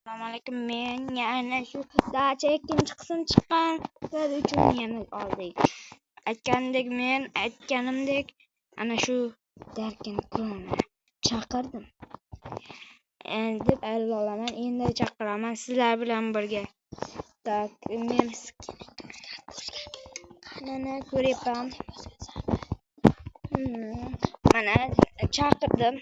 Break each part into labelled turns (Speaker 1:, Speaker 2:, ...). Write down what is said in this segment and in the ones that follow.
Speaker 1: Assalomu alaykum. Men yana shu dacha ikkinchi qism chiqqanlari uchun yana oldik. Aytganimdek ana shu Darkin Kroni chaqirdim. Endi ayol olaman, endi chaqiraman sizlar bilan birga. Tak, men mana ko'ryapman. Mana chaqirdim.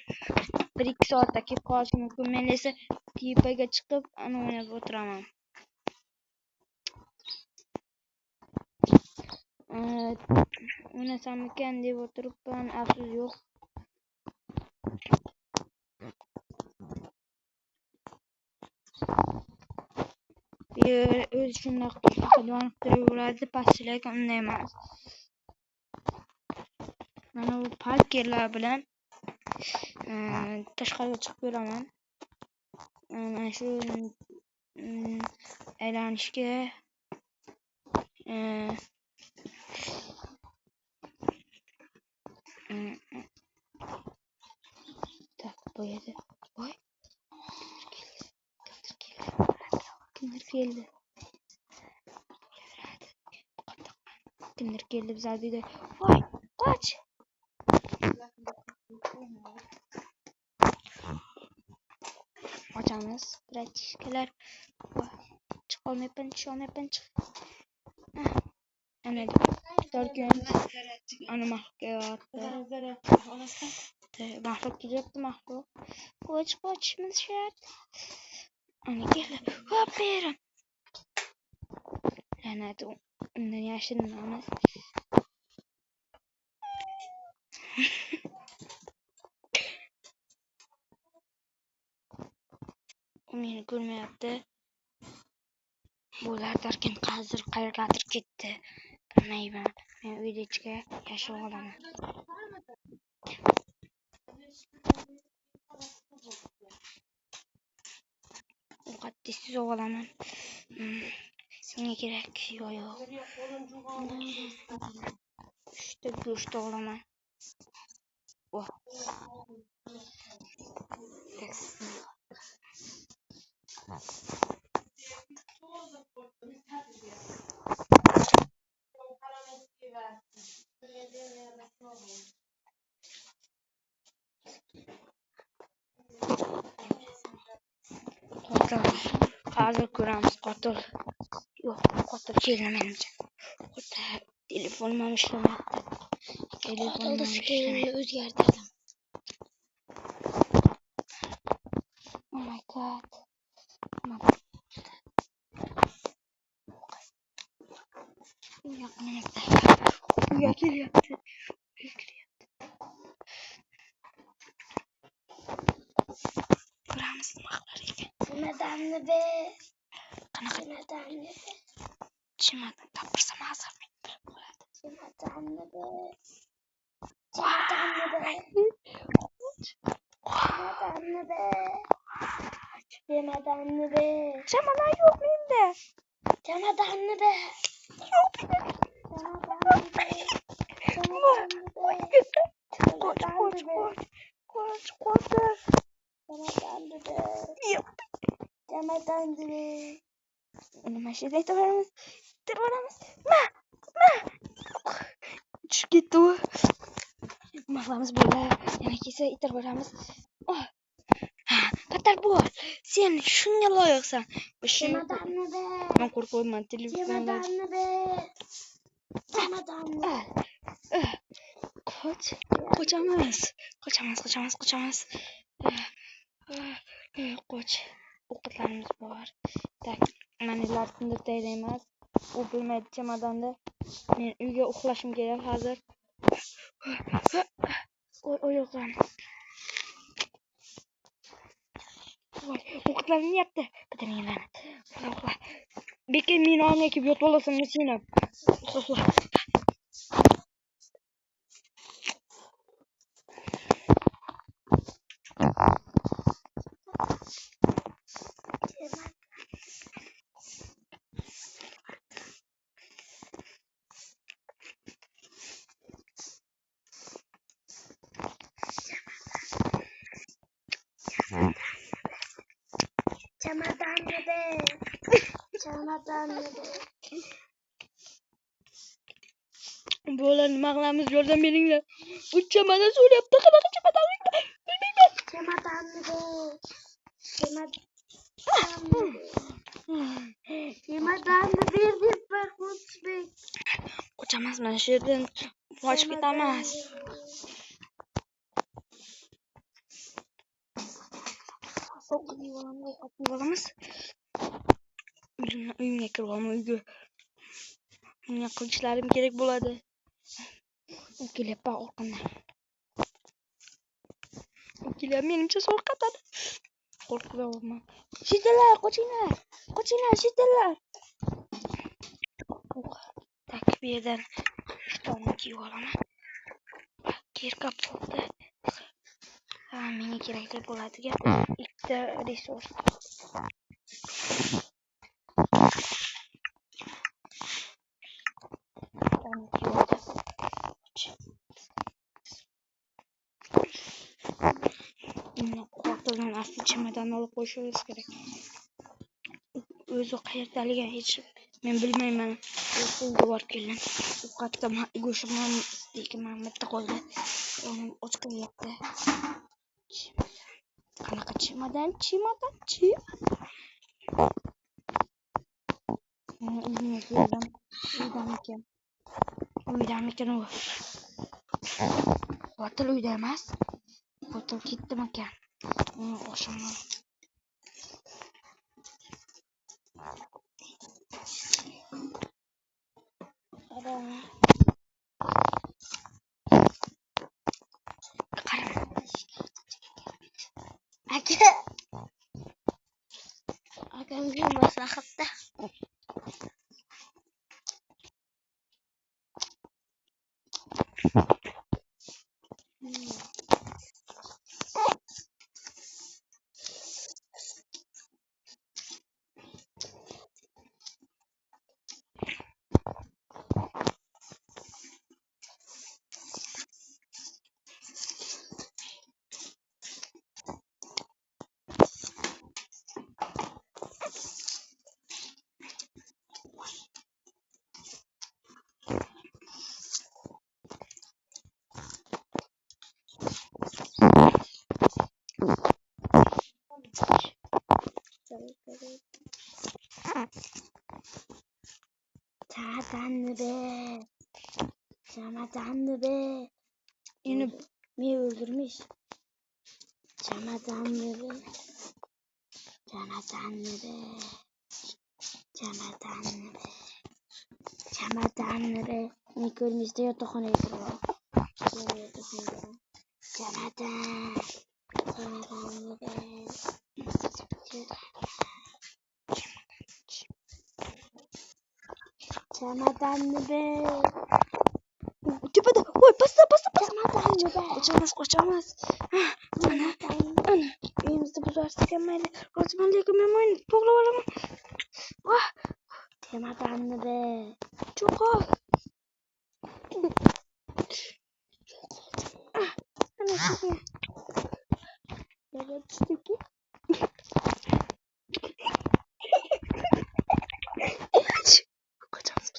Speaker 1: 1-2 soatda kelib qolishi mumkin. Men esa tepaga chiqib ana o'ynab o'tiraman. O'ynasammikan deb o'tiribman, afsus yo'q. O'zi shundoq qilib turaveradi, pastchilar unday emas. Mana bu parkerlar bilan tashqariga chiqib yuraman. Mana shu aylanishga tak bu yerda voy kimdir keldi. Bizlar uyda voy qoch. Ochamiz bratishkalar. Chiqolmayapman. Ana Darkin ana mahluq kelyapti. Qochishimiz shart. Ana keldi. Hop berim. La'nat, undan yashirinamiz. Meni ko'rmayapti. Bular Darkin hozir qayergadir ketdi. Bilmayman. Men uyda ichga yashab olaman. Muqaddisiz olaman. Senga kerak yo'q. Işte go'sht olaman. Hozir ko'ramiz qotil. Yo'q, qotil keldi menimcha. Telefonim ham ishlamayapti. Qotilni skillini o'zgartirdim. Oh my god. Yaqinimizda. Uyga kelyapti. Ko'ramiz nima qilar ekan. Chemadonni ber. Qanaqa chemadonni ber? Chemadon tapirsam hozir men bilib qoladi. Chemadonni ber. Chemadonni ber. Chemadonni ber. Chemadon yo'q menda. Chemadonni ber. Yo'q menda. Uni mashinaga aytaveramiz. Ma. Tushib ketdi u. Nima qilamiz bo'ldi? Yana kelsa aytaveramiz. Qatar bo'l. Sen shunga loyiqsan. Chemadonni ber. Men qo'rqyapman telefondan. Chemadonni. Qochamiz. Qoch. O'qitlarimiz bor. Tak, manilar tindirtay emas. U bilmaydi chemadonni. Men uyga uxlashim kerak hozir. Oyoqlarim. Voy, o'qitlarim yapti. Bitiringlar. Uxla. Bekin meni olmay kelib yotib olasan seni. Uxla. Chemadonni Çamadanlı be. Çamadanlı be.
Speaker 2: Böyle nima qilamiz? Yordam beringlar. Uçamadan so'rayapti. Qanaqa chamadanlik? Bilmayman.
Speaker 1: Çamadanlı be. Çamadanlı bir deb bir Qutbek.
Speaker 2: Qochamas mana shu yerdan qochib ketamiz. Ovqat olamiz. Uyimga kirib olma uyga. Menga qilishlarim kerak bo'ladi. U kelyapti orqamdan. U kelyapti menimcha qo'rqatadi. Qo'rqyapman. Shitalar, qochinglar. Qochinglar, shitalar. Tak bu yerdan shitonni kiyib olaman. Kirkab qoldi. Menga kerakli bo'ladigan ikkita resurs. Qo'rqtirgan asli chamadan olib qo'yishimiz kerak. O'zi qayerdaligini hech men bilmayman. Uyga borib keldim. Ovqatda go'shtim deyman bitta qo'lda. Uni ochqilyapti. Qanaqa chamadan? Uyga keldim. Uydamikan u? Botil uyda emas. Botil ketdimikan? O'shani
Speaker 1: Akamga maslahatda. Çamadanlı be.
Speaker 2: Yine
Speaker 1: mi öldürmüş? Çamadanlı be. Çamadanlı be. Çamadanlı be. Çamadanlı be. Ne görmüştü yatakhanaya girdi. Çamadan. Çamadanlı be. Çamadanlı be.
Speaker 2: tepede. Oy basta.
Speaker 1: Çamadanlı be.
Speaker 2: Qochamiz. Ana. Uyimizni buzarsak ham mayli. Rozmanlikka men o'yin to'g'rilab olaman.
Speaker 1: Çamadanlı be.
Speaker 2: Cho'qol. Ana sizga. Yana tushdiki. Qochamiz.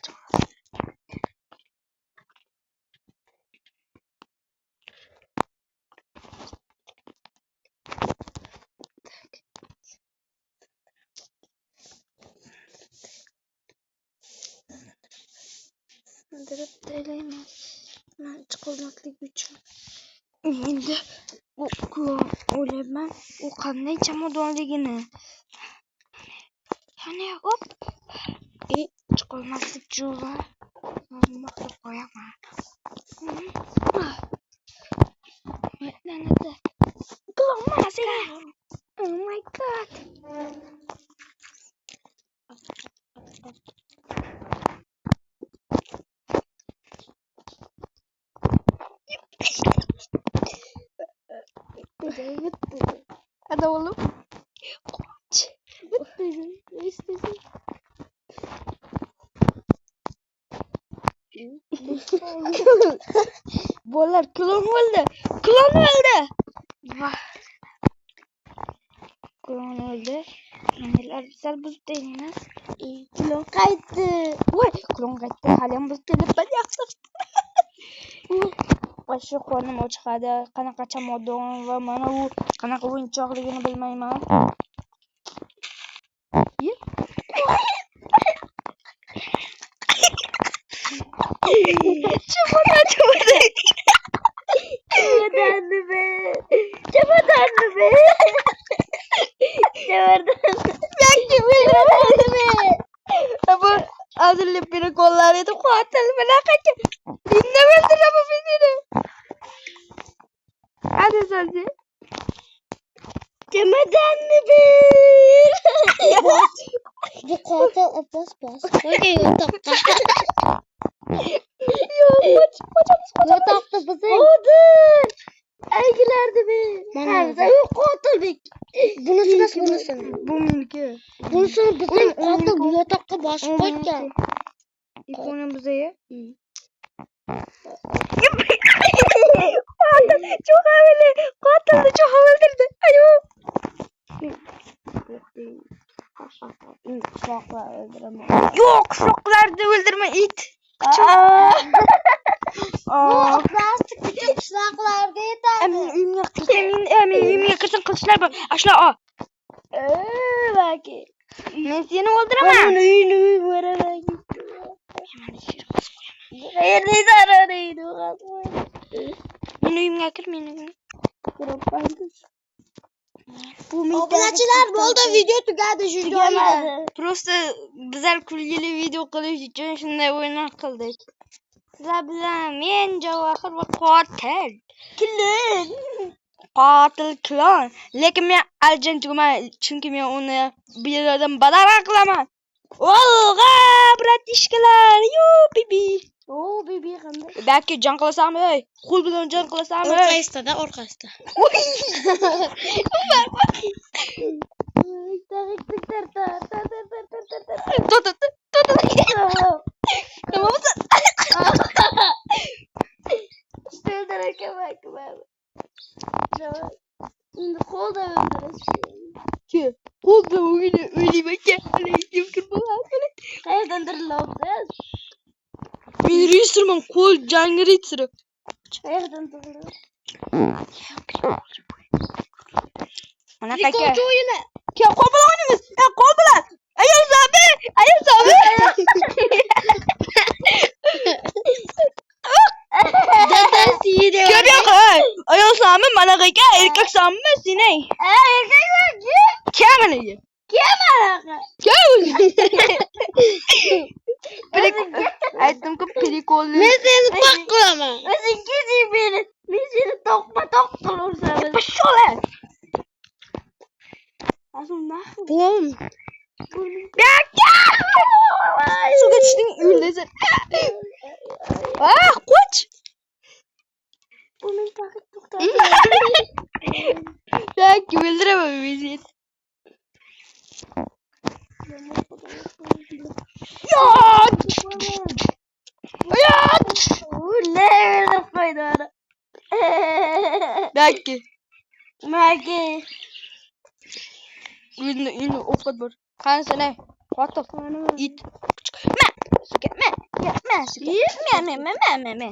Speaker 2: Dirib taylayman. Men chiqolmaslik uchun. Endi o'ylayman u qanday chamadonligini. Yana hop. Chiqolmaslik jo'va. Nima qilib qo'yaman. Lanata. Qilolmas. Oh my god. Hadi oğlum. Koç. Ne istesin? Bolalar klon oldu. Vah. Klon öldü. Klonlar güzel buz değiliz.
Speaker 1: Klon kaydı.
Speaker 2: Voy klon qaytdi. Hali buz kelib yaxshi. Shu qornim ochiqadi. Qanaqa chamadon va mana u qanaqa o'yinchoqligini bilmayman.
Speaker 1: Çamadanlı be. Çamadanlı be. Çamadanlı be.
Speaker 2: Bu hazırlayıp beni kollarıydı. Kuatel melakacı. Dinlemesin ama bizi. Hadi sözü.
Speaker 1: Çamadanlı be. Bu katil bas. Okey yatakta. Yatakta bize. Odur. Ergilerdi be. Sen katil be. Bunun nasıl bunun?
Speaker 2: Bu mülkü.
Speaker 1: Bunun bizim katil bu yatakta basıp koyacağım.
Speaker 2: İkonun bize. Çok havalı. Katil de çok havalıdır. Ayo.
Speaker 1: Şoklar öldüremem.
Speaker 2: Yok şoklar da öldürme it.
Speaker 1: Bu plastik bütün kuşaklarda yeterli.
Speaker 2: Emin yakırsın kılıçlar bu. Aşla o.
Speaker 1: Belki.
Speaker 2: Ben seni öldüremem.
Speaker 1: Uyunu veremem.
Speaker 2: Hemen içeri kız koyamam.
Speaker 1: Hayır neyse arayın.
Speaker 2: Benim uyum yakır benim.
Speaker 1: Oblacılar bu oldu video tügadı şu
Speaker 2: Просто bizler kulgili video qilish uchun shunday o'yinlar qildik. Sizlar bilan men Javohir va Qotil. Qotil klon. Lekin men Aljan tugaman chunki men uni bu yerdan badavlat qilaman. Olg'a, bratishkalar. Yo, bibi.
Speaker 1: Oo bebi qanday?
Speaker 2: Belki jon qilasanmi? Ey, qo'l bilan jon qilasanmi?
Speaker 1: Orqasida.
Speaker 2: Tamam mısın?
Speaker 1: İşte öldürürken bakma. Şimdi kol da öldürürsün.
Speaker 2: Ki, qo'l bilan o'ynayman.
Speaker 1: Qayerdan dirilamiz?
Speaker 2: Men reyserman, qo'l jangi reyseri.
Speaker 1: Qayerdan dirilamiz?
Speaker 2: Mana taka.
Speaker 1: o'yini.
Speaker 2: Ke qo'l bilan o'ynaymiz. Qo'l bilan. Ayol sabi.
Speaker 1: Dadasi yine.
Speaker 2: Ko'p ayol sami mana taka, erkak sami senay.
Speaker 1: Erkekler kim?
Speaker 2: Kaminiga.
Speaker 1: Kim alaka?
Speaker 2: Aytdim-ku prikolli.
Speaker 1: Ben seni tok kılamam. Ben gideyim beni. Ben seni tok kılırsam.
Speaker 2: Şöyle. Aslında.
Speaker 1: Bom.
Speaker 2: Suga düştün üldezin. Koç.
Speaker 1: Bunun takip tukta.
Speaker 2: Belki öldüremem bizi.
Speaker 1: Ne verdim faydalı.
Speaker 2: Belki.
Speaker 1: Belki.
Speaker 2: Ünlü okat var. Kan sana. What it. Me.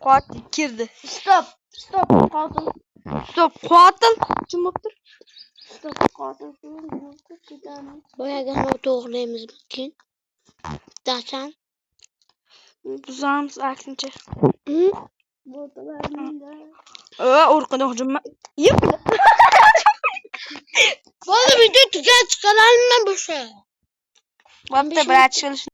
Speaker 2: Kuat kirdi.
Speaker 1: Stop. Kaldım.
Speaker 2: Stop. Kuatıl. Kim yaptır?
Speaker 1: Stop. Kaldım. Boya gama doğrulayımız bakayım. Daçan.
Speaker 2: Tuzağımız aksince.
Speaker 1: Burada ben de.
Speaker 2: Orkada hocam. Yap.
Speaker 1: Bana video tüken çıkaralım ben bu şey.
Speaker 2: Bak da bırak çalışın.